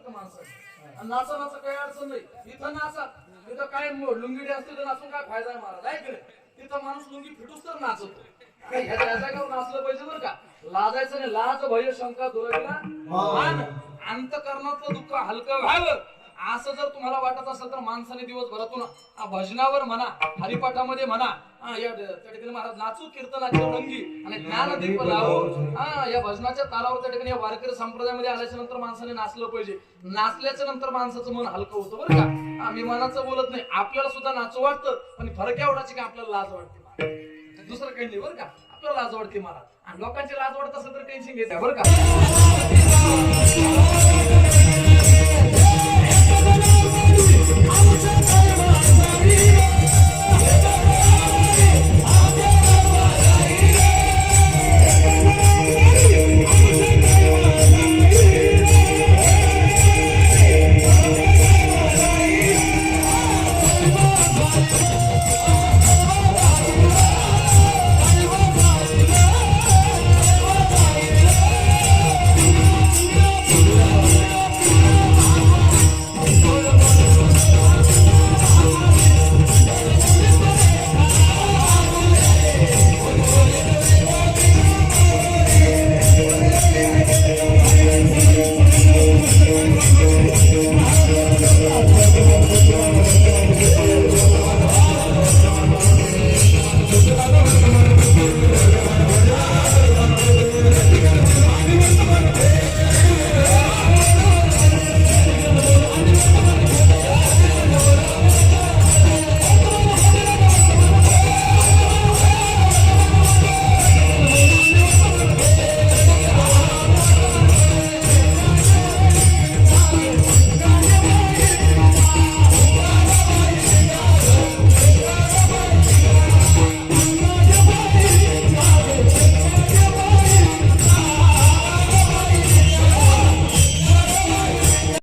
का माणसाने? आणि नाचण्याचं काही अडचण नाही. इथं नाचा, तिथं काय लुंगीडी असते तर नाचून काय फायदा आहे महाराज, आहे की नाही? तिथं माणूस लुंगी फिटूस तर नाचतो. ह्याच्या नाचलं पाहिजे बरं का. लाजायचं नाही. लाज भय शंका दुरावीला मान, अंतकरणातलं दुःख हलकं व्हावं असं जर तुम्हाला वाटत असेल तर माणसाने दिवसभरातून भजनावर म्हणा, हरिपाठामध्ये म्हणा, या त्या ठिकाणी महाराज नाचू, कीर्तनाची रंगी आणि ज्ञानदीप लावू, या भजनाच्या तालावर त्या ठिकाणी वारकरी संप्रदायामध्ये आल्याच्या नंतर माणसाने नाचलं पाहिजे. नाचल्याच्या नंतर माणसाचं मन हलकं होतं बरं का. मी मनाचं बोलत नाही, आपल्याला सुद्धा नाचू वाटतं, पण फरक एवढाच की आपल्याला लाज वाटते, दुसरं काही नाही बरं का. आपल्याला लाज वाटते महाराज, आणि लोकांची लाज वाटत असेल तर टेन्शन घ्यायचं बरं का.